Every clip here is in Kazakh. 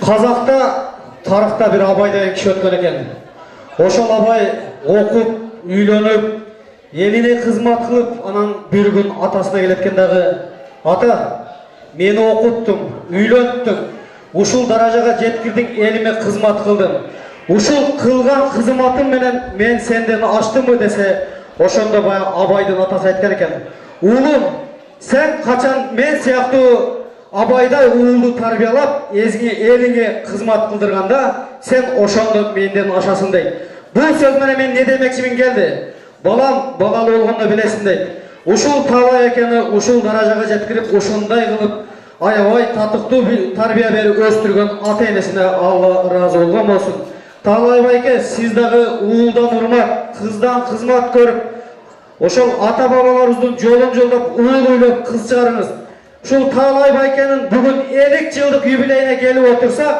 Қазақта тарихта bir Абай деген киши өткөн экен. Ошол Абай окуп, үйлөнүп, элине кызмат кылып, анан бир күн атасына келет экен дагы: "Ата, мени окуттуң, үйлөнттүң, ушул даражага жеткирдиң, элиме кызмат кылдым. Ушул кылган кызматым менен мен сенден аштымбы?" десе, ошондо баягы Абайдын атасы айткан экен: "Уулум, сен качан мен сыяктуу Абайдай уулду тарбиялап, элиңе кызмат кылдырганда, сен ошондо менден ашасың" дейт. Бул сөз менен мен не демекчимин келди? Балам, балалуу болгондо билесиң дейт. Ушул Таалай экени ушул даражага жеткирип, ушундай кылып аябай татыктуу тарбия берип өстүргөн ата-энесине Алла ыраазы болгон болсун. Таалай байке, сиз дагы уулдан урмат, кыздан кызмат көрүп, ошол ата-бабаларыбыздын жолун жолдоп, уул үйлөп, кыз чыгарыңыз. Ушул Таалай байкенин бүгүн 50 жылдык юбилейине келип отурсак,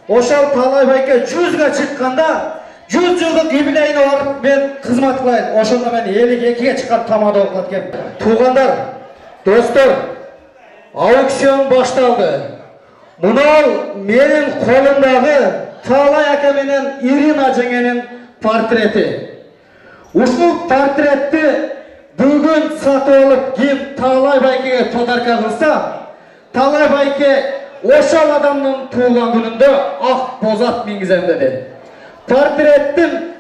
ошол Таалай байке 100га чыкканда 100 жылдык юбилейине барып мен кызмат кылайын. Ошондо мен 52ге чыккан тамада окулат экен. Туугандар, достор, аукцион башталды. Мынау менин колумдагы Таалай ака менен Ирина жеңенин портрети. Ушул портретти бүгүн сатып алып ким Таалай байкеге подарка кылса, Таалай байке ошол адамдын туулган күнүндө ак бозат мингизем деди. Портреттин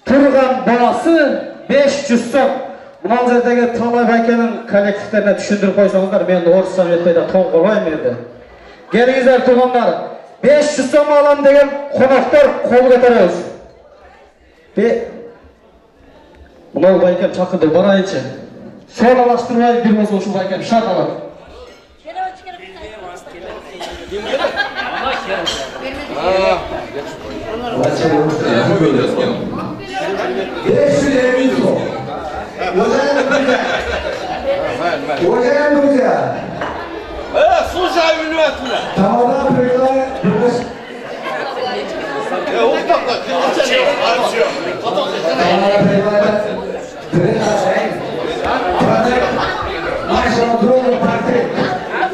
турган баасы 500 сом. Мына жердеги Таалай байкенин коллективтерине түшүндүрүп койсоңуздар, мен орусча жетпей да тоң кылбайм менде. Келиңиздер туугандар, 500 сом алам деген коноктор кол көтөрөбүз. Мынау байкем чакырды, барайынчы. Соолаштырбай бир болсо ушул байкем шат алат. Уважаемые друзья, слушай внимательно. Тамада предлагает... Нашего друга портрет.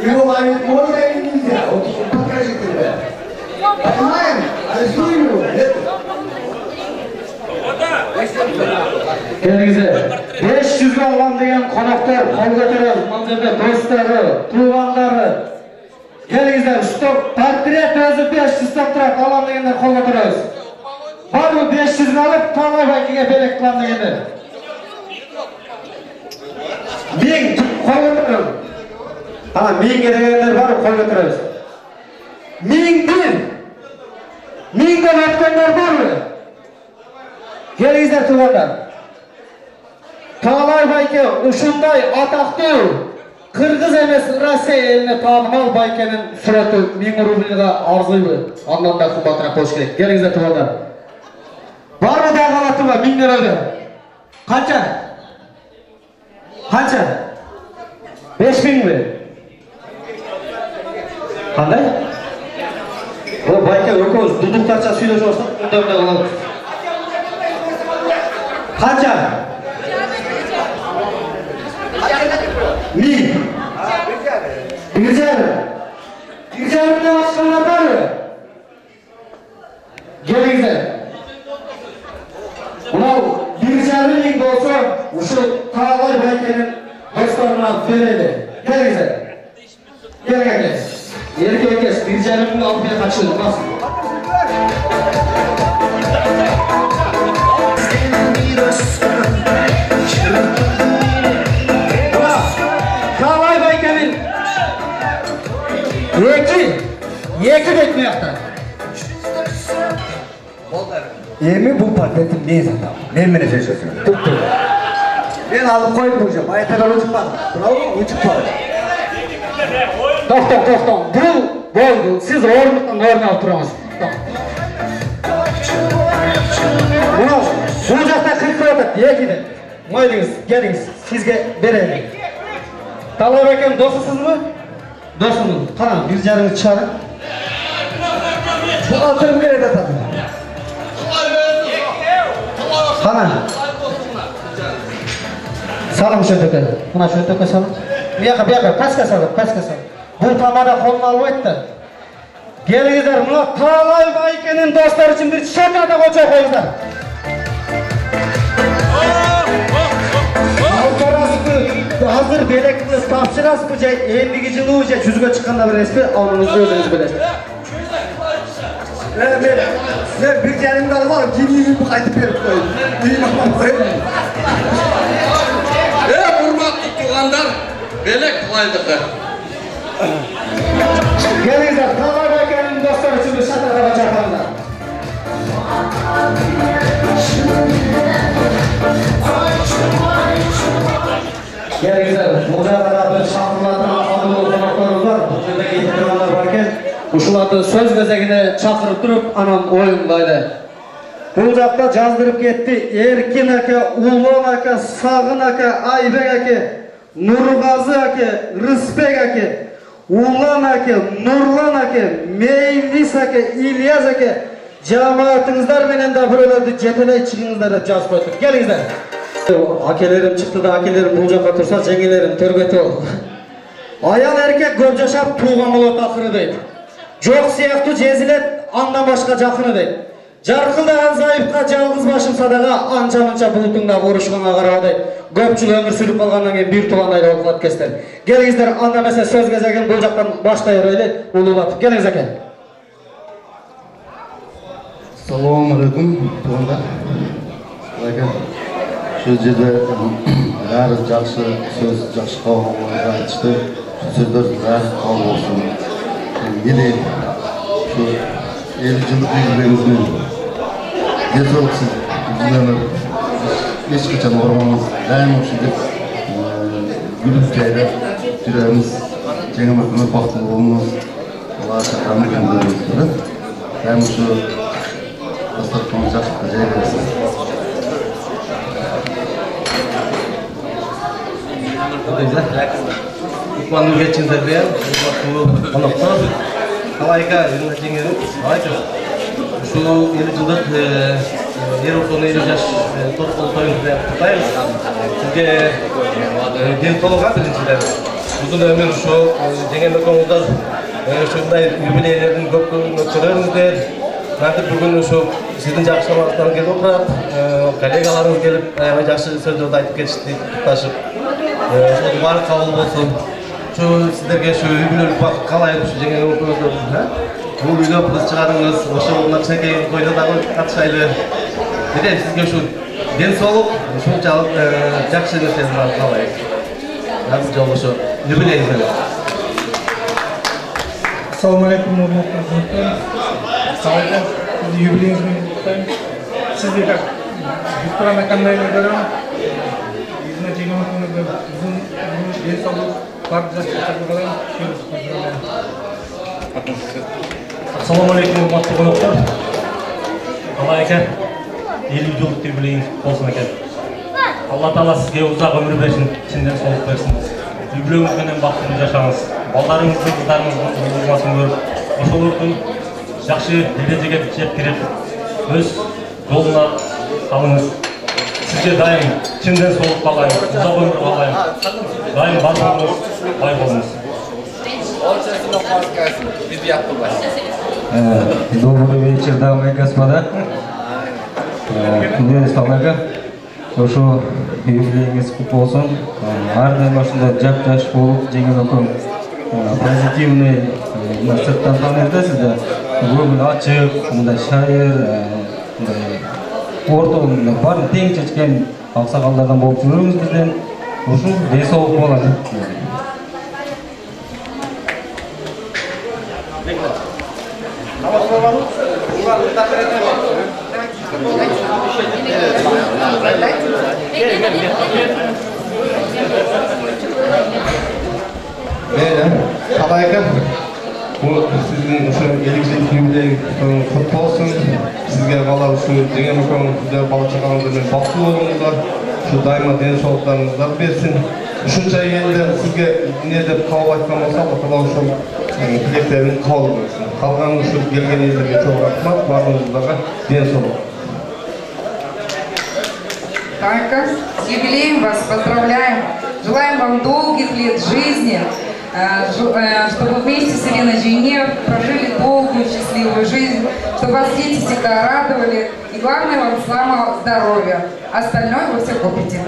Его ловить можно или нельзя? Вот покажите, ребят. Понимаем? Арестуем его? Келиңиздер, 500 алган деген коноктор кол көтөрөбүз. Мына жерде достору, туугандары. Келиңиздер, стоп, портрет өзү 500 сом турат, алам дегендер кол көтөрөбүз. Баары 500 алып, Таалай байкеге белек кылам дегендер. 1000 кол көтөрөбүз. Ана 1000 дегендер бар, кол көтөрөбүз. 1001. 1000ден өткөндөр барбы? Келиңиздер туугандар. Таалай байке ушундай атактуу кыргыз эмес Россия элине таанымал байкенин сүрөтү 1000 рубльга арзыйбы? Андан да кымбатыраак болуш керек. Келиңиздер туугандар. Барбы дагы алатынбы 1000 рубль? Канча? Канча? 5000ми? Кандай? О, байке экөөбүз дудуктарча сүйлөшүп атсак, мындай калабыз. Канча? 1000. Bir jarımdan başkanlar var mı? Gelingizler. Ulan 1,5 olsa uşu Taalay baykenin dostlarına vereli. Gelingizler. Gelin. Yerke kes. 1,5 alıp bir kaçırdı. Nasıl? Taalay baykenin Екі бет мияқта. Еми бұл портреті мен сатам. Мен мені жешесің. Түпті. Мен алып қойып бұл жеп. Аяқтаға өтіппады. Бұнау өтіппады. Тоқтың. Бұл болды. Сіз орындықтың орын алып тұрамыз. Бұл жақта қырқы өтіп. Екіді. Мойдыңыз, келіңіз. Сізге берейін. Таалай байкем досысыз ба? Досымыз. Қана, 1,5 шығады. Бұл алтырым керек атады. Қана. Салым шөтөкө. Мына шөтөкө салым. Бияқа, паска салым. Бұл тамада қолын алып айтты. Келіңіздер, мына талай байкенің достары үшін бір шатада қоча қойыңыздар. Hazır belekiniz tapşırası bu cay, 50 жылы уже жүзге çıkanda bir resmi alnınızda özünüz bilesiniz. Ben bir canım da var, kimliğimi bu kayıt verip koyayım. İyi bakmam koyayım. Hurmatlı tuğanlar, belek kolaydığı. Gelingizler, Talay Bayken'in dostları için bir şatada koça koyыңыздар. Gelingizler, bu jagada bir şakırlardan aldığı konaklarımız var. Bu жерде кетірganlar barken, ушуларды söz gözegine çakırıp durup anam oyundaydı. Bu jakta jazdırıp ketti. Erkin aka, Ulvan aka, Sagın aka, Aybek aka, Nurgazı aka, Rıspek aka, Ulan aka, Nurlan aka, Meylis aka, İlyas aka, cemaatыңыздар менен да бирөөлөрдү жетелей чыгыңыздар деп жазып коюптур. Келиңиздер. Акелерим чыкты да акелерим бул жака турса, жеңелерим төргөтүп ал. Аял эркек көп жашап тууган болот акыры дейт. Жок сыяктуу жезилет, андан башка жакыны дейт. Жаркылдаган зайыпка жалгыз башым садага, анча-мынча булутуңда урушканга караа дейт. Көп жыл өмүр сүрүп калгандан кийин бир туугандай болуп калат экенсиздер. Келиңиздер, анда эмесе сөз кезегин бул жактан баштай берели, улуулатып. Келиңиз аке. Assalomu alaykum tuğanlar. Şu жерде бәрі жақсы сөз, жақсы қауымға айтышты. Сөздер бәрі қауым болсын. Еле şu 50 жылдық еңбегіңізбен денсаулықсыз жүзденіп ешқашан ормаңыз дайым үшін деп гүліп жайрап жүреміз. Жаңа күні бақытты болыңыз. Алла шақыраны көндіріңіздер. Дайым үшін дастарханымыз жақсы жайрайсыз. Quando eu tinha devendo, eu anotando, Kalayka, ele tinha Kalayka. Şu ele жылдық yer ortamıyla yaş toplantıyı yaptayız. Çünkü dentoğluğa bilinçler. Uzun ömür şu cengen konuda şunday jubileylerin көп өткөрөрүңүздөр. Nanti bugün şu sizin жақсылықтарыңыздан келіп отырат. Коллегаларыңыз келіп аябай жақсы сөздерді айтып кетишти, таашып. Şu bari kabul olsun. Şu sizlerge şu юбилейлік бақыт қалай şu cengen өткөрүңүздөр. Бұл үйге қыз шығарыңыз, осы олар шәкей тойда дағы қатышайлы. Дедем сізге şu денсаулық, шунчалық жақсы нәрселер қалай. Бұл жолы şu юбилейіңізбен. Assalamu alaikum warahmatullahi wabarakatuh. Юбилейіңізбен құттықтаймын. Сізде как Викторияны қандай көрем? Өзіне жеңіл күнігі ұзын денсаулық бар жастықтарды қалаймын. Assalamu alaikum warahmatullahi wabarakatuh. Қалай екен? 50 жылдық юбилейіңіз болсын екен. Алла Таала сізге ұзақ өмір берсін, ішінден солық берсін. Юбилейіңізбенен бақытты жашаңыз. Балдарыңыздың, қыздарыңыздың болмасын көріп, ошолордун жақсы дәрежеге жеткіріп, өз жолына қалыңыз. Сізге дайым ішінден солық қалайым, ұзақ өмір қалайым. Дайым бар болыңыз, бай болыңыз. Добрый вечер, дамы и господа. Күндеріңіз қалайғы. Ошо юбилейіңіз құтты болсын. Ардайым ошында жап-жаш болып, жеңіл оқым позитивный сырттан танырды сізді. Көңіл ашық, мындай шайыр, ортоң барын тең шешкен ақсақалдардан болып жүріңіз бізден. Ошо денсаулық болады. Қалай екен? Sizin үшін 50 жылдық юбилей құтты болсын. Сізге бала үшін жеңіл көңілді бала шағаңыздармен бақытты болыңыздар. Şu daima денсаулықтарыңыздар берсін. Үшінші елде сізге не деп қабыл айтқан болса, Алла үшін тілектерін қабыл болсын. Қалған үшін келген елдерге çok рахмат, барлығыңыздарға денсаулық. Танька, с юбилеем вас поздравляем. Желаем вам долгих лет жизни, чтобы вместе с Еленой Джейнер прожили долгую, счастливую жизнь, чтобы вас дети всегда радовали. И главное вам самого здоровья. Остальное вы все купите.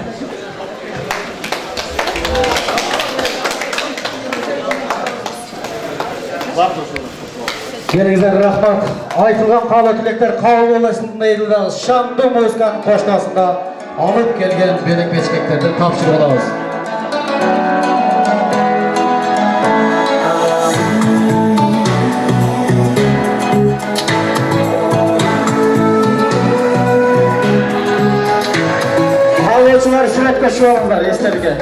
Келіңіздер рахмат. Айтылған қала тілектер қабыл болсын дейді. Шамды музыканың қоштасында алып келген берек бешкектерді тапсырып аламыз. Қалаушылар суретке шығып алыңдар, естелікке.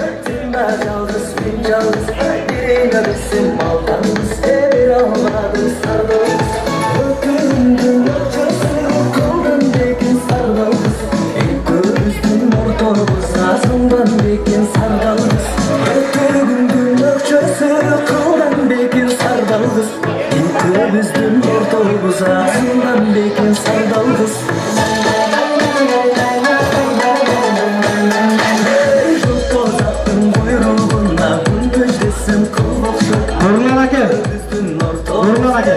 Nurlan aka,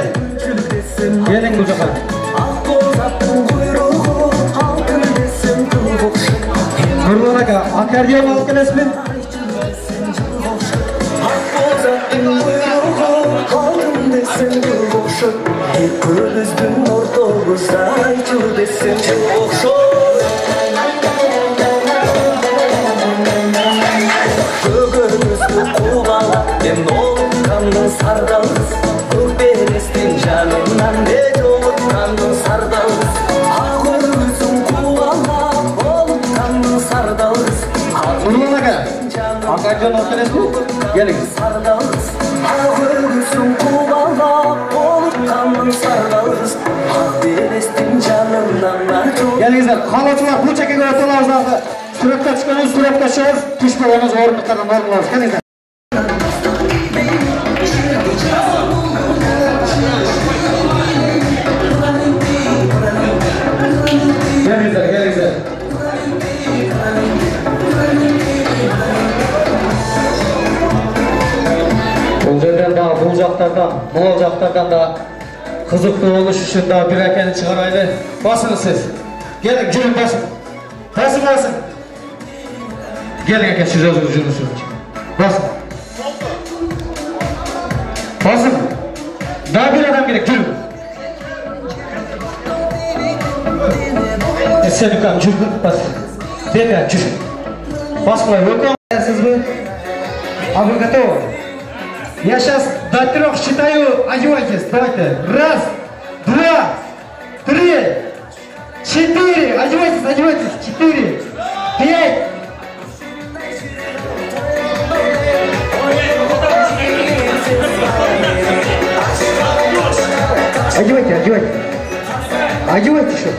gelin bu жаққа. Nurlan aka, akkordeon alып келесізбі? Nurlan aka, akkordeon alып келесізбі? Geliniz. Gelinizler, қалаушылар бұл чекеге орталарыңыздағы суретке түскеніңіз, суретке шығыңыз, түшпегеніңіз орындықтардан орындалыңыз. Келіңіздер. Gelіңіздер. Бұл жерден да, бұл жақтардан, бұл жақтардан да қызықты болуш үшін да бір әкені шығарайды. Басыңыз сіз. Gelin, жүрін басың. Басың. Gelin әке, сіз өзіңіз жүріңіз. Басың. Да бір адам керек, жүрін. Сен үкам жүрдің, бас. Бека, жүр. Бас бұлай, өкам. Сіз бі? А вы готовы? Я сейчас до 3 считаю, одевайтесь, давайте. 1, 2, 3, 4, одевайтесь, 4, 5. Одевайте еще.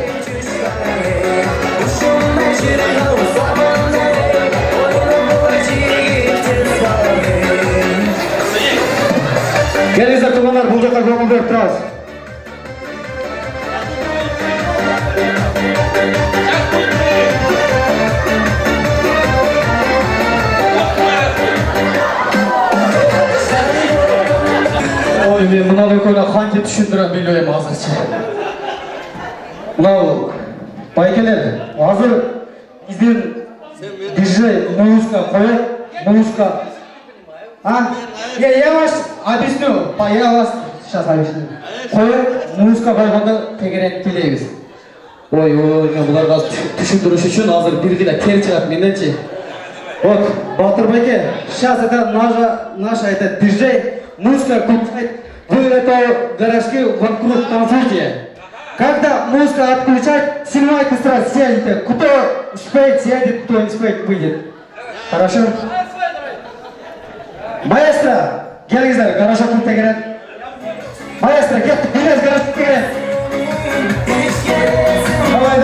Gelіңіздер туғандар, бұл жаққа көңіл беріп тұрасыз. Ой, мен мынау екеуіне қанша түсіндірем білмеймін азырша. Мынау байкелер, азыр бізден диджей музыка қояды, музыка. Я вас объясню, я вас сейчас объясню. Қояды, музыка қойғанда тегерек келеміз. Ой, мен бұларға түсіндіріш үшін азыр біргілі кер шығады менденше. Вот, Батыр байке, сейчас это наша диджей, музыка включает, вы это гаражки вокруг танцуйте. Когда музыка отключать, снимайте сразу, сядете. Кто успеет, сядет, кто не успеет, выйдет. Хорошо? Маэстро, gelіңіздер, гаража күлте керен. Маэстро, келіңіз гаража керен. Давай.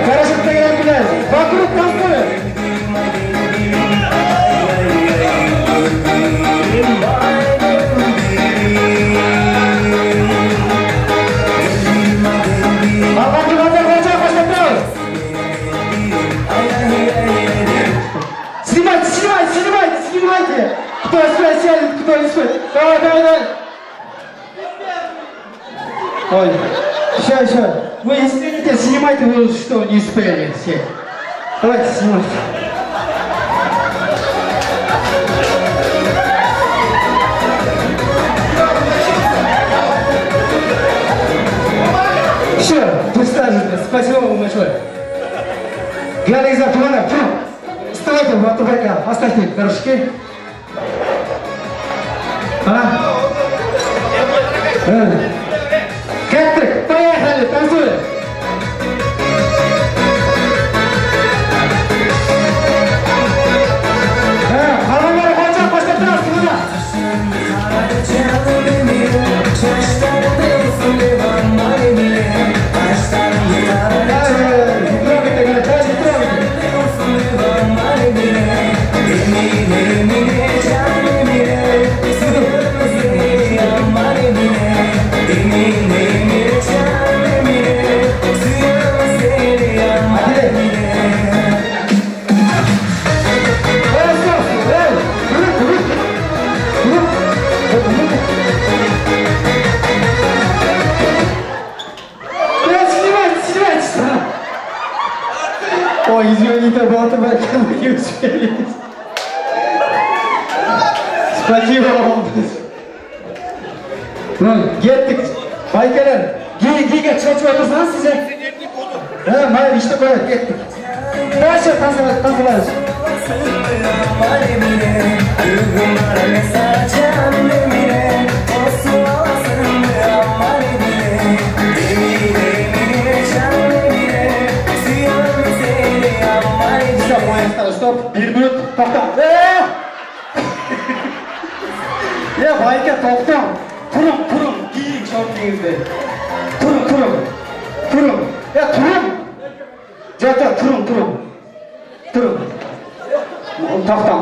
Гаража күлте керен білез. Вокруг танцует. Алған Кто спит? Давай. Ой, все. Вы извините, снимайте, вы что, не успели все. Давайте снимайте. Все, достаточно. Спасибо вам большое. Главный заплана. Вставайте в атубайка. Оставьте горшки. Кэтрик, поехали, танцуем. Балалар, хватит, поставь туда. Ой, извините, болтовать, не успели. Спасибо вам. Ну, кеттік. Байкалар, гейге чачып отырсаңыз сіз. Майыр, ішті қояды, кеттік. Дальше танцевать. Стоп, 1 минут, тоқта. Байка, тоқта. Тұрым, кейін шауып деңізді. Тұрым. Тұрым. Тоқтам.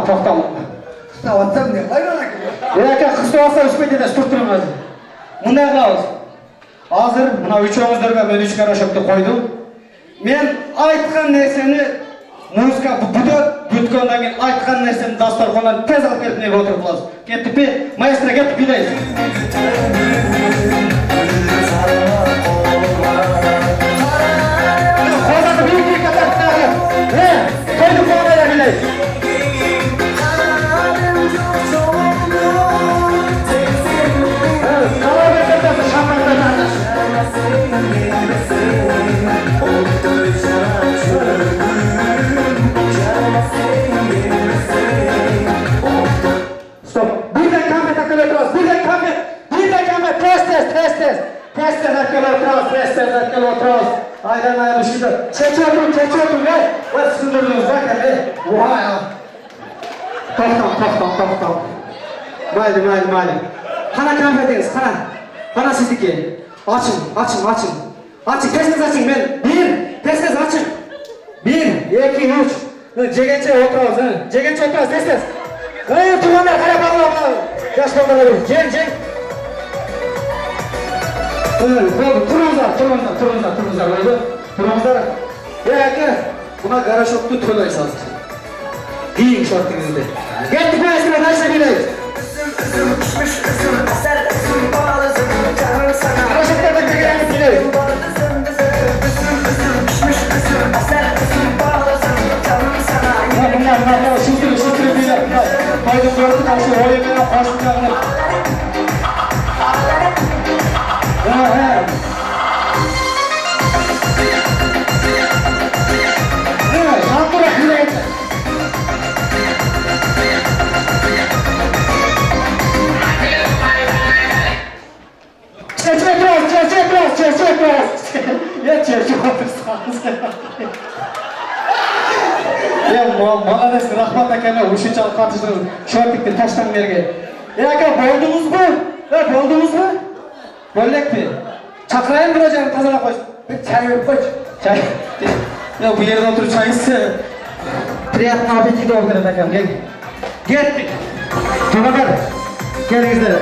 Қыстауатсам не қайран әкелер? Қыстауатса үспейді де сұр тұрым әзір. Мұндай қылауыз. Азыр, мына үшеуіңіздерге мен 3 қарашөпті қойдым. Мен айтқан нәрсені музыка бүткеннен кейін айтқан нәрсені дастарханнан тез алып келіп неге отырып қаласыз. Кеттік пе? Маэстро кеттік билейіз. Қозаты билейіз қатар. Қойды қоғайда билейіз. Test arkeolog. Aydan düşürdü. Çekiyorum. Ve sınırlıyoruz bakın. Vay ya. Toxtam. Mayli. Kana konfetiniz, kana sizdiki. Açın. Tez açın ben. Tez açın. 1, 2, 3. Cegençe oturuz. Tez. Hayır, tuğanlar, kara bağlı. Yaş bağlı. Ceng. Тұрыңыздар. Әке, бұна гаражокты тойлайсыз азыр. Дейін шорттыңызды. Кеттік мәсіне дальше билейіз. Гаражоктардан кегеніңіз билейіз. Бұна шүлтірі билер. Қойдың көрді қамшы ойымен қашып жағынып. Молодец, рахмат әкеме, үшінші қатысың шортикті таштан берге. Әке, болдыңыз ба? Бөлек пе? Шақырайын бір жағын тазалап қойсын. Чай өп қойшы. Чай? Бұл жерде отырып чайысы. Приятный аппетит болып тұрады әкем. Кеттік. Тұғадар, келіңіздер.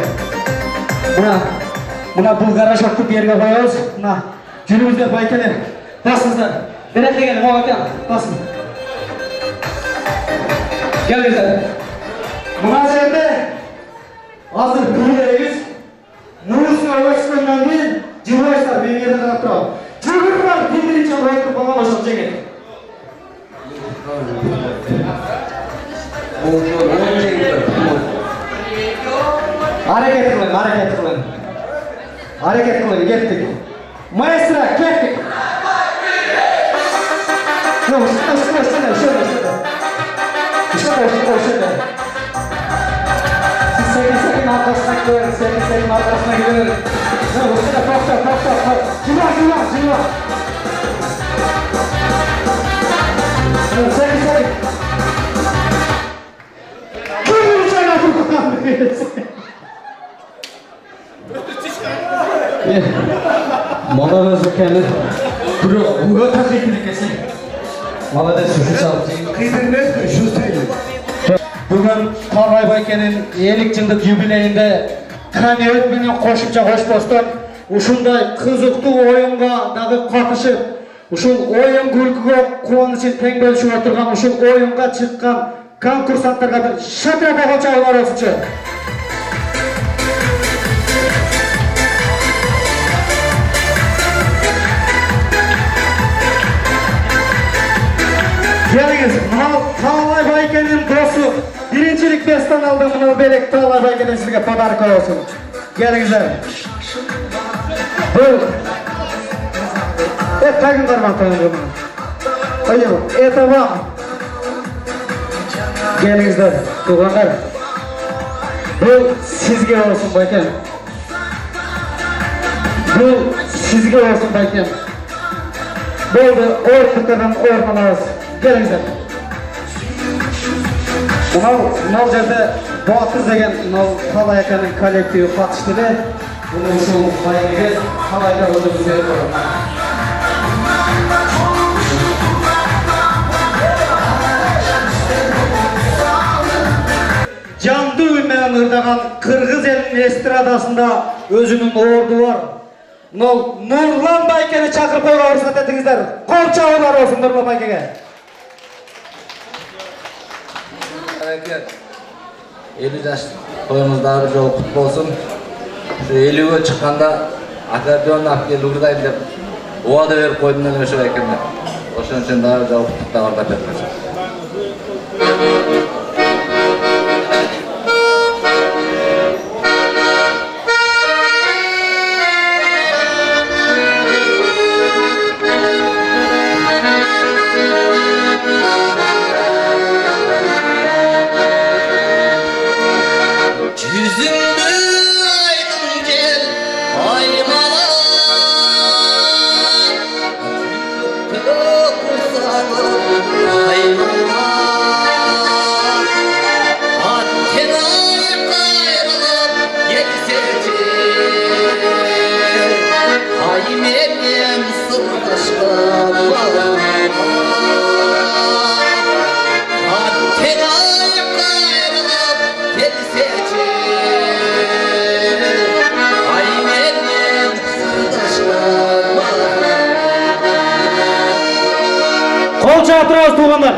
Мұна бұл гаражокты берге қойыңыз. Мұна жүріңіздер байкелер. Басыңыздар. Береке келің, ол әкем. Басың. Gelin. Mına жерде азыр күйлеріңіз нұрысына өшкөндөн кийин жылайсыздар мен жерде карап турам. Жүгүрүңөр биринчи ойынды балам ошол жеңет. Hareket kılın, gittik. Maestro, gittik. Yok, şöyle. Siz sekin arkasına gidiyoruz, sekin arkasına gidiyoruz. Yok, kalk. Cıva. Sekin. Kim sen atın? Mona özü kendi duruyor. Bu öte teknik kesin. Молодец, Бүгін Талғай Байкенің 50 жылдық юбилейінде қане өтменен қошымша қошпостан ушундай қызықты ойынға дағы қатышып, ушул ойын күлкіге қуанышын тең бөлішіп отырған ушул ойынға шыққан конкурсанттарға бір шатырап алғанша олар осыншы. Geliniz, Талғай Байкен'in dostu birincilik bestan aldı bunu belek Талғай Байкен'in sizge pодарок olsun. Gelinizler. Bu. Takımlar var tanıdığım. Hayır, etava. Gelinizler, tuğanlar. Bu sizge olsun Bayken. Bu sizge olsun Bayken. Болды, ortadan ormanağız. Gelinizler. Мынау жерде Батыр деген Талғай Аканың коллективі қатысты де. Бұның ушул байыге Талғайда өзіміз беріп қойып. Жанды үммен ырдаған Қырғыз елінің эстрадасында өзінің орды бар. Нұрлан Байкені чақырып қойға ұрсат етіңіздер. Қол чағылар olsun Нұрлан Байкеге. 50 жаш toyumuzda жол құтты болсын. Şu 50'ye çıkanda akordeon alып келіп ұрдайын деп уағда беріп қойдым мен ошо экенмин. Ошон үчүн дагы жол құтты ырдап бердим. Қол шатырыңыз туғандар.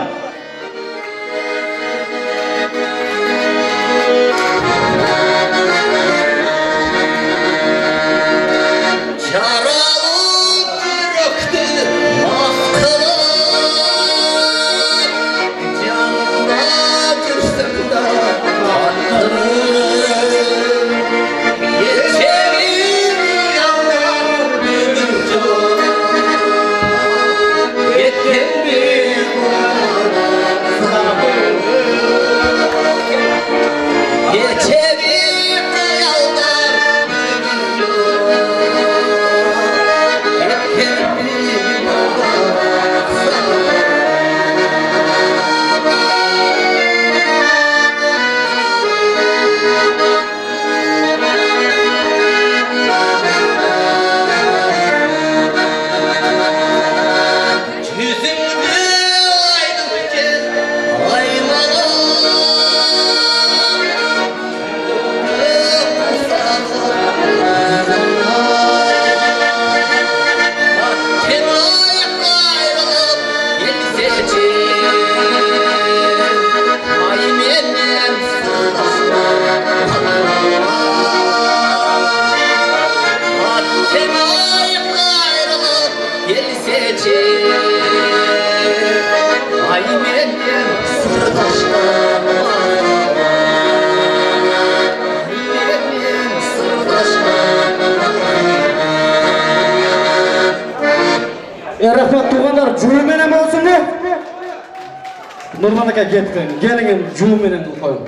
Nurman aka ketkin. Gelingin juu menen koyun.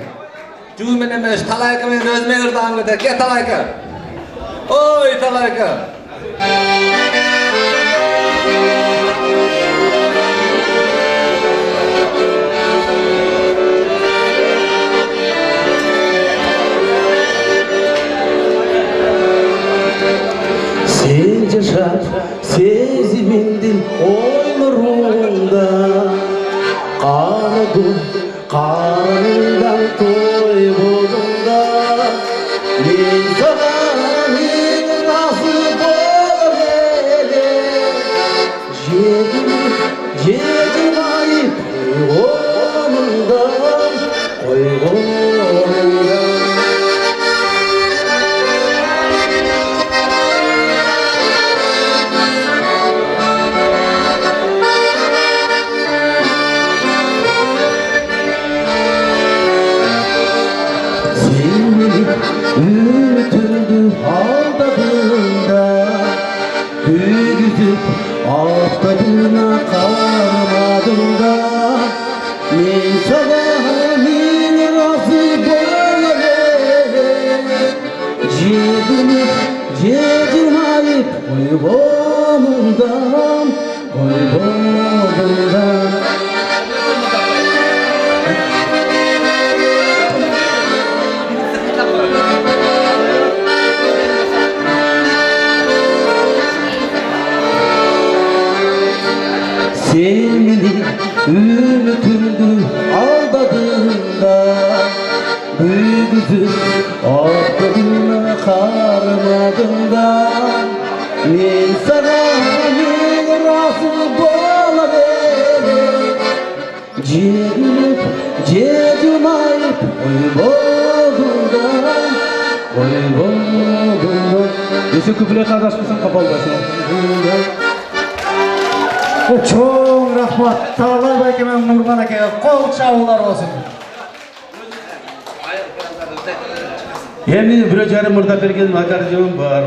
Juu menen emas, Talayka men özüme ırdan gider. Ket Talayka. Oy Talayka. Sen yaşar sezimindin oynurunda Kanadım karnından toy bulunda Ben sana nasıl boğalayım Yedim ayıp koygunundan Koygunundan Ütüldü aldadığında Büyüdüp aftadığına kalmadığında Men sana razı boğalayım Yedim ayıp koygunundan Koygunundan Sen beni ümütündü aldadığında Büyüdü aftadığına karmadığında Men sana razı boğalayım Yedim ayıp koygunundan Koygunundan Dese küpüle kardeşmişsin kapalı başına Çoğun rahmat. Talab aka men Nurman aka qo'l chavlar olsun. Endi bir жарым murda bergan makarjim bor.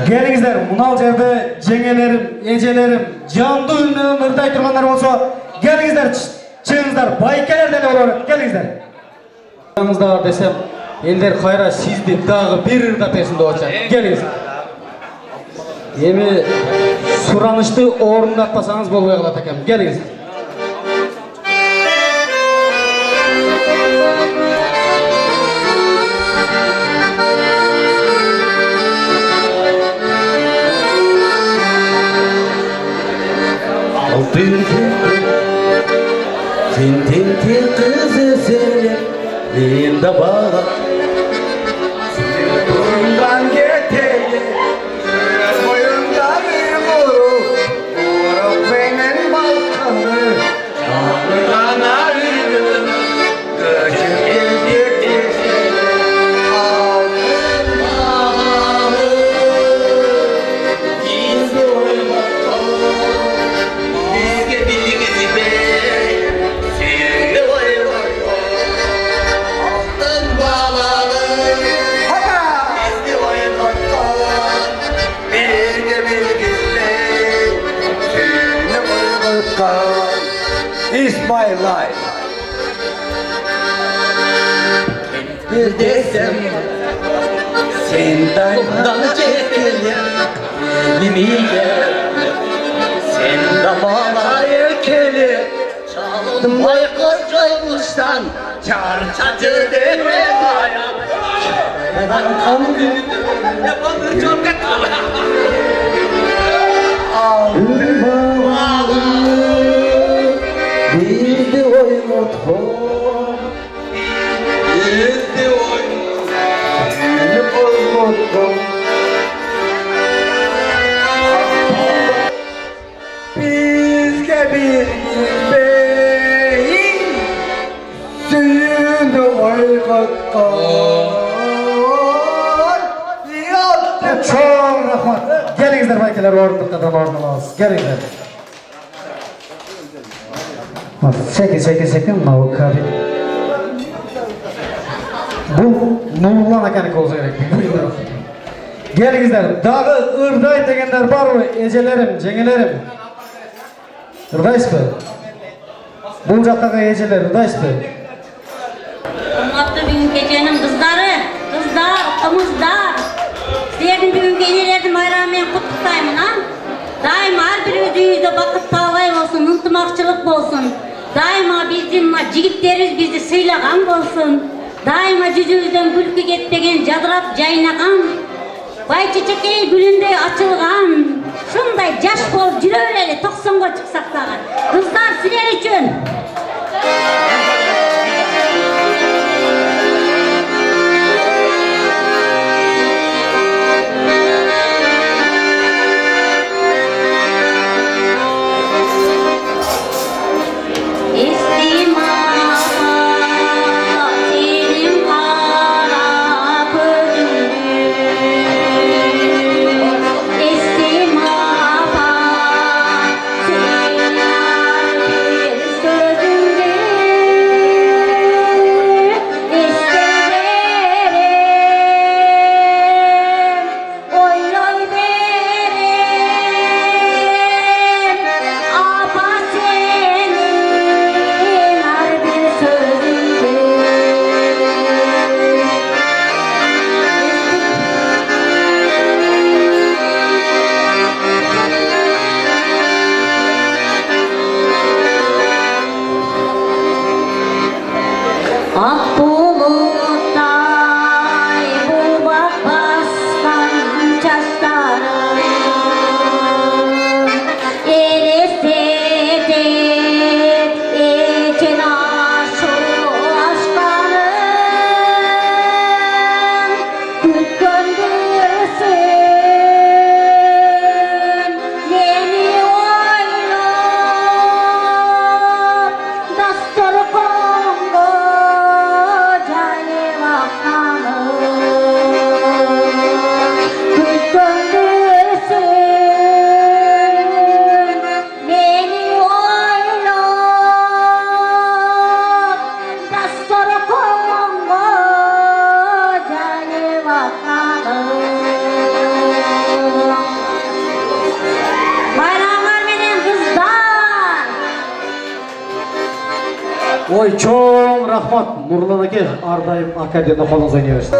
Gelingizler, munal jerde jengelerim, ejelerim, canlı ünlü ömürde turganlar olsa, gelingizler, çıgыңыздар, baykelerden olur, gelingizler. Yanınızda var desem, Ender Kayra sizdi dağı bir ırda pesinde olacak. Gelingizler. Emi suranışты orundatpasanız bolbay kalat ekem. Gelingizler. Tintin kızı seni Elimde bağla Boyundan getirdi Boyundan bir vuru Vurup benim balkanı Canlıdan arıyorum Göçüp geldik Aldın bağlı Gizli oynatalım Bizge bilgisi be It's my life. Bir desem senden çekelim elimiyle sen de bana erkeli çaldım baykırcaymıştan çarçacı deme baya ben kan büyüdüm yapanı çok katlı aldım bağlı bir de oynatma Bizge bir beyin suyunu oygotkan Çok rahmat. Gelingizler baykeler orunluklardan orunlamaz. Gelingizler. Sekin mı kabi? Bu Nurlan akanı olsa gerek. Gelingizler. Dağı ırday degenler var mı? Ecelerim, cengelerim. Irdaysız mı? Бұл жақтағы ежелер ұдайсызбы? Құрметті бүгін кешенің қыздары, қымыздар. Сіздердің бүгін енелердің байрамымен құттықтаймын. Дайыма әрбір өзіңізде бақытты алай болсын, ынтымақшылық болсын. Дайыма біздің жігіттеріміз бізді сыйлаған болсын. Дайыма жүзімізден күлкі кетпеген, жадырап жайнаған. Бай-чечекей гүліндей açılған. Шындай жаш болып жүре берелі, 90-ға шықсақ тағын. Қыздар сіздер үшін. Ой, чоң рахмат, Нұрлан әке, ардайым академия қолыңыз ойнай берсін.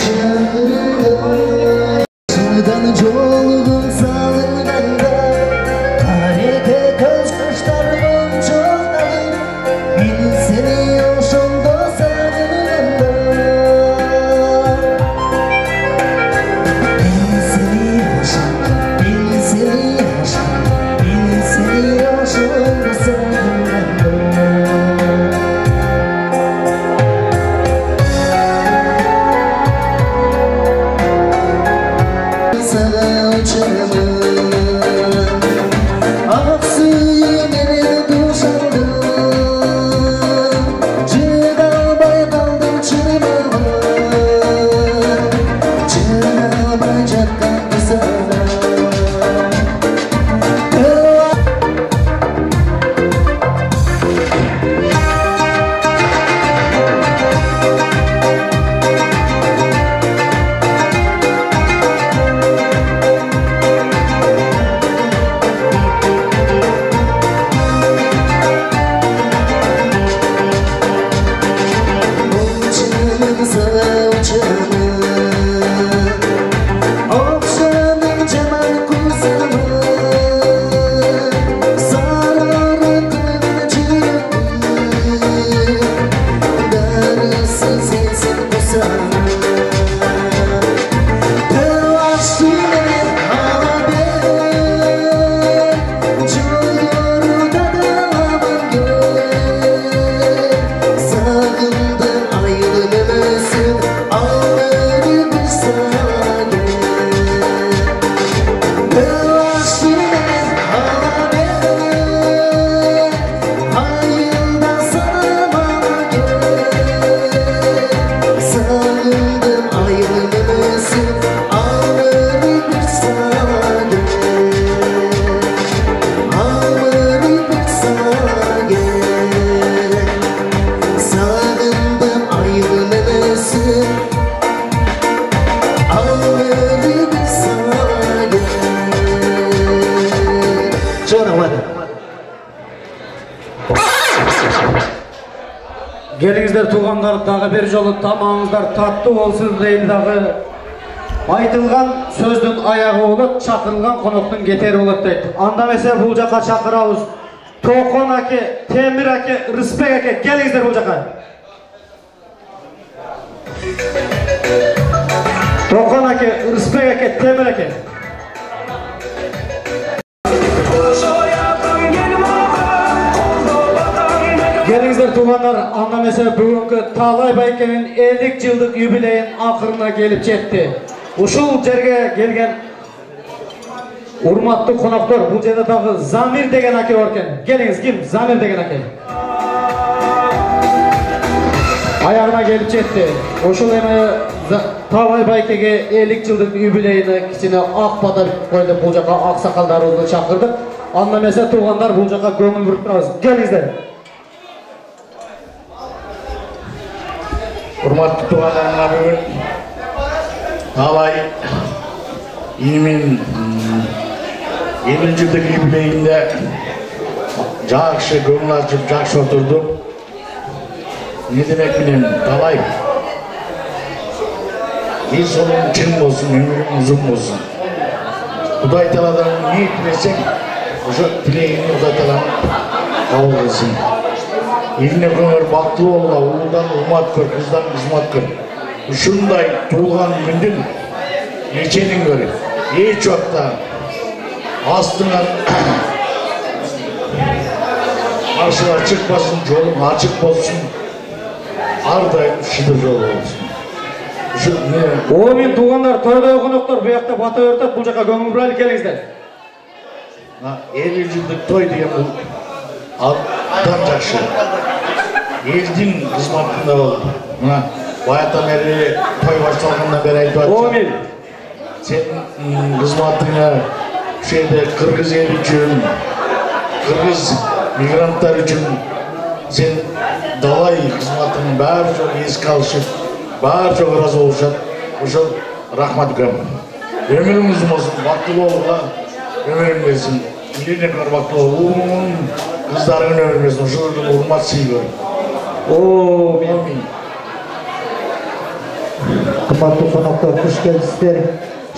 Yeah. Сені жолығын сағынғанда Қареке көз қаштарым жоқтадым Мен сені ошондо сағынғанда Мен сені ошондо сағынғанда Келіңіздер туғандар, дағы бір жолы тамаңыздар татты болсын дейін дағы. Айтылған сөздің аяғы олып, шақырылған қонақтың кетері олып дейді. Андамесе бұл жаққа шақырауыз. Тоқон әке, Темір әке, Рысбек әке, келіңіздер бұл жаққа. Тоқон әке, Рысбек әке, Темір әке. Келіңіздер туғандар, андамесе бүгінгі Талай Байкенің 50 жылдық юбилейін ақырына келіп жетті. Ушул жерге келген урматты қонақтар, бұл жерде дағы Замир деген әке бар екен. Келіңіз, кім? Замир деген әке. Аяғына келіп жетті. Ушул эми Талай Байкеге 50 жылдық юбилейini кичине ақ бата қойды. Бұл жаққа ақсақалдарымызды шақырдық. Андамесе туғандар бұл жаққа көңіл бұрып тұрасыз. Келіңіздер. Урматты туғандарына бүгін Талай инімен 50 жылдық юбилейінде жақсы көңіл ашып, жақсы отырдық. Не демек білем, Талай ел солың чын болсын, өмірің ұзын болсын. Құдай Таладан не тілесең, ұшы тілегіне Құдай Таланың қабыл қылсын. Еліне көңір бақытылы болуға, ұлыдан ұмат көр, қыздан қызмат көр. Ушундай туылған күндін еченің көрі, еч уақытта астыңан қаршыға шықпасын, жолың ашық болсын, ардай шыды жол болсын. Омен туғандар, тойдай қонақтар, бұл жақта бата өртіп, бұл жаққа көңіл бұрайлы келіңіздер. 50 жылдық той деген бұл алдан жақшы. Елдің қызматында болды. Мына баяттан бері той басталғаннан бері айтып Омен сенің қызматыңа шейді қырғыз ел үшін, қырғыз мигранттар үшін сен далай қызматының бәрі жоқ еске алышып, бәрі жоқ разы болушат. Ошол рахмат көм. Өміріңіз болсын, бақытты болуға өмірің берсін. Еліне көр бақытты болу, қыздарыңын өмір берсін. Ошол урмат сый көр. Қымбатты қонақтар, қош келдіңіздер.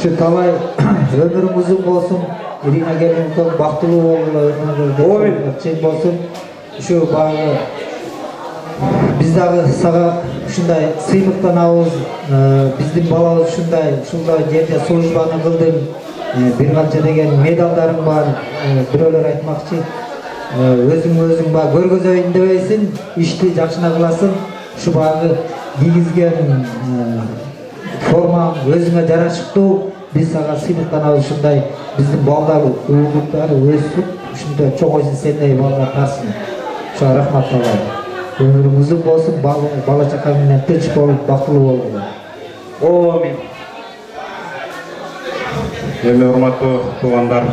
Şu talay ömürüm uzun olsun. Irina gelin bактылуу болгула чек болсун. Şu bagы biz dagы сага ушундай сыйлыктанабыз. Биздин балабыз ушундай жерде службаны кылдым. Bir канча деген медалдарым бар. Бирөөлөр айтмакчы. Өзүң ба көргөзөйүн дебейсиң, ишти жакшына кыласың. Şu bagы кийгизген формаң өзүңө жарашыктуу. Biz sağa sıylıktanabız ушундай биздин балдар уюлдуктары өсүп ушундай чоңойсун сендей балдар тарсын. Ошо рахмат талай. Өмүрүң узун болсун, бала чака менен тынч болуп бактылуу болгула. Амин. Эми урматтуу туугандар,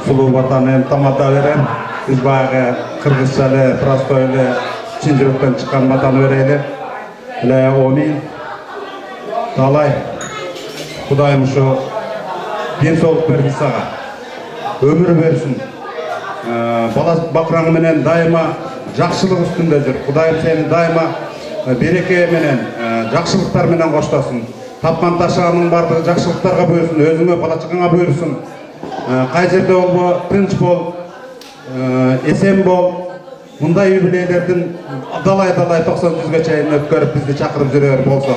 сулуу ватанын тамада берем. Биз баягы кыргызча эле, простой эле, чын жүрөктөн чыккан ватаны берели. Амин. Талай, Кудайым ушу денсаулык берсин сага, өмүр берсин. Бала бакыраң менен дайыма жакшылык үстүндө жүр. Кудайым сени дайыма береке менен, жакшылыктар менен коштосун. Тапкан ташаганың бардыгы жакшылыктарга буйрсун, өзүңө, бала чагаңа буйрсун. Кай жерде болбо, тынч бол, эсен бол. Мындай юбилейлердин далай 90-100ге чейин өткөрүп бизди чакырып жүрөр болсо.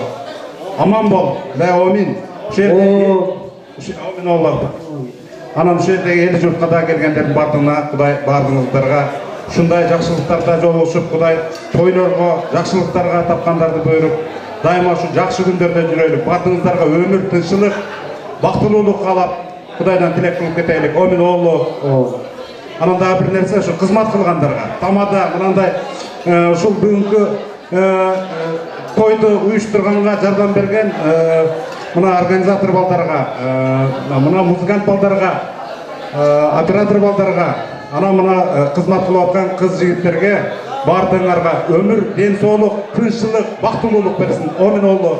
Aman bol, amин. Amin Аллах. Анан ушул жердеги эл журтка да келгендердин бардыгына Кудай бардыгыңыздарга ушундай жакшылыктарда жолугушуп, Кудай тойлорго, жакшылыктарга тапкандарды буйруп, дайыма ушу жакшы күндөрдө жүрөлүк. Бардыгыңыздарга өмүр, тынччылык, бактылуулук каалап, Кудайдан тилек кылып кетелик. Амин Аллах. Анан дагы бир нерсе ушу кызмат кылгандарга, тамада мынандай ушул бүгүнкү тойду уюштурганга жардам берген мына организатор балдарга, мына музыкант балдарга, оператор балдарга, ана мына кызмат кылып аткан кыз жигиттерге бардыгыңарга өмүр, ден соолук, тынччылык, бактылуулук берсин. Амин Аллах.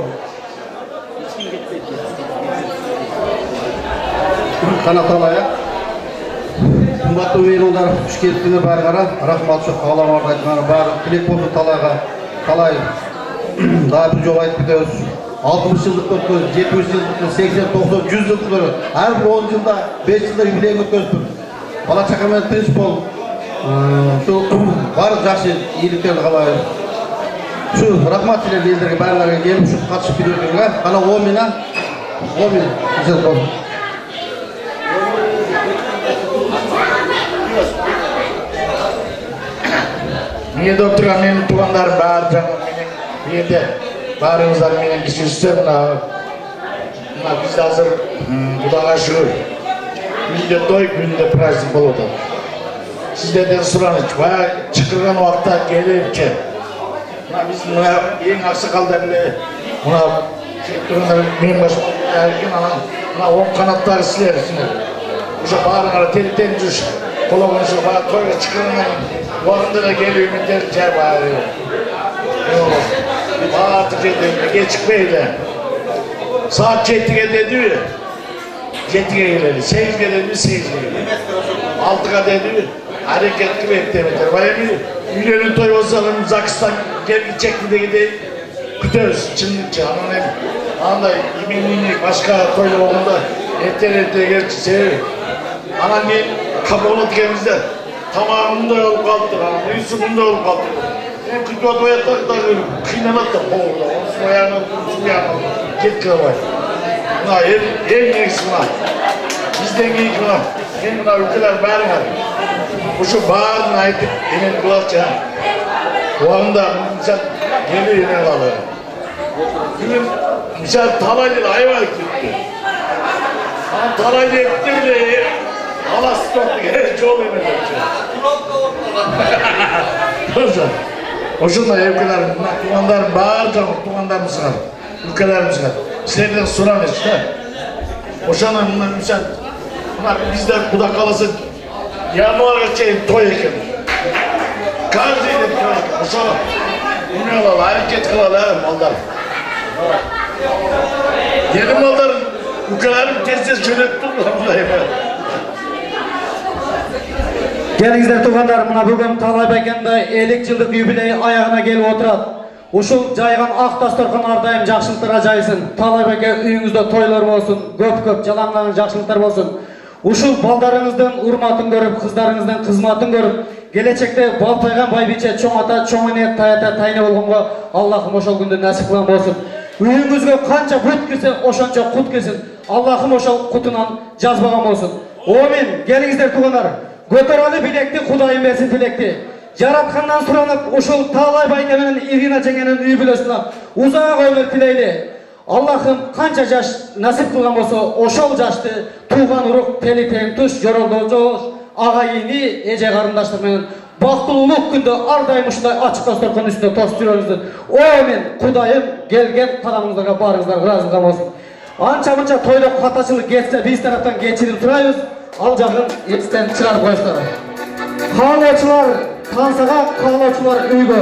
Канаталая. Кымбаттуу меймандар, туш келиптиңер баарыңарга рахмат. Кааламарды айтканга баары тилек болду талайга. Талай daha bir жолу айтып кетебиз. 60 жылдык өткөз, 70 жылдык, 80, 90, 100 жылдык. Ар бир 10 жылда, 5 жылда юбилей өткөзүп. Бала чака менен тынч бол. Şu баары жакшы ийгиликтерди каалайбыз. Şu рахмат тилеп элдерге баарларга келип, şu катышып келгендерге. Ана Омина. Мен отырған менің туғандарым бәрі жаңа менің енді барыңыздар менен кішісі мына біз азыр Құдайға шүкір үйінде той, үйінде праздник болып отыр. Сіздерден сұраныш, баяғы шықырған уақытта келіпке мына біздің мына ең ақсақалдарында мына шықырғандар мен башын мына оң қанаттағы сілер уже барыңара тел-тел жүр қолауыншы баяғы тойға шықырғаннан uağında da geliyor müddet bağırıyor. Bağırtık ediyor, geçik beyle. Saat 7'ye dedi, 7'ye geleli, 8'ye dedi, 8'ye geleli. 6'ya dedi, hareketli beklemedir. Bayağı bir üyenin toy olsalım, Zakistan gidecekti de gideyim. Kütöz, çınlıkçı, anında yeminliğini başka toyla olduğunda etler gerçi seviyor. Anneannem kapılı dikemizde. Tamamında olup kaldı, Yusuf'unda olup kaldı. En kötü adayatlar da kıynamak da boğuldu. Onun ayağına, onun ayağına git kılavay. Buna en iyisi buna. Bizden iyi buna. En buna ülkeler bağırın. Bu şu bağırın ayıp emin kulakça. O anda misal geliyor emin alıyor. Bugün misal talaylı ayva gitti. Ama talaylı etti bile Allah stoktu, her çoğu emin olacak. Oşunla evkilerim, tuğanlarım bağıracağım, tuğanlarımız var, ülkelerimiz var. Sizlerden soran işte. Oşanla misal, bizde kuda kalası yanvarga çeyin toy eken. Kardeşim toy eken, oşanla. Bunu alalım, hareket kılalım mallar. Yeni malların ülkelerim tez çönet durdular. Gelingizler tuğanlar, mına bugün Talay Bekende 50 yıllık jubileyi ayağına gelip oturat. Ушул жайган ак дасторкон ар дайым жакшылыктарга жайсын. Талай байке үйүңүздө тойлор болсун, көп жаланган жакшылыктар болсун. Ушул балдарыңыздын урматын көрүп, кыздарыңыздын кызматын көрүп, келечекте балпайган байбиче чоң ата, чоң эне, таята тайны болгонго Аллахым ошол күндү насип кылган болсун. Үйүңүзгө канча бут кирсе, ошончо кут кирсин. Аллахым ошол кутунан жазбаган болсун. Амин. Келиңиздер туугандар. Көтөрөлү билекти, Кудайым берсин билекти. Жараткандан суранып, ушул Таалай байке менен Ирина жеңенин үй бүлөсүнө узак өмүр тилейли. Аллахым канча жаш насип кылган болсо, ошол жашты тууган урук, тели тең туш, жоролдожош, агайыни, эже карындаштар менен бактылуулук күндө ар дайым ушундай ачык дасторкон үстүндө тосуп жүрөңүздөр. Амин. Кудайым келген кадамыңыздарга баарыңыздар ыраазылык болсун. Анча-мынча тойдо катачылык кетсе, биз тараптан кечирим сурайбыз. Ал жагын эстен чыгарып коюңуздар. Каалоочулар тансага, каалоочулар үйгө.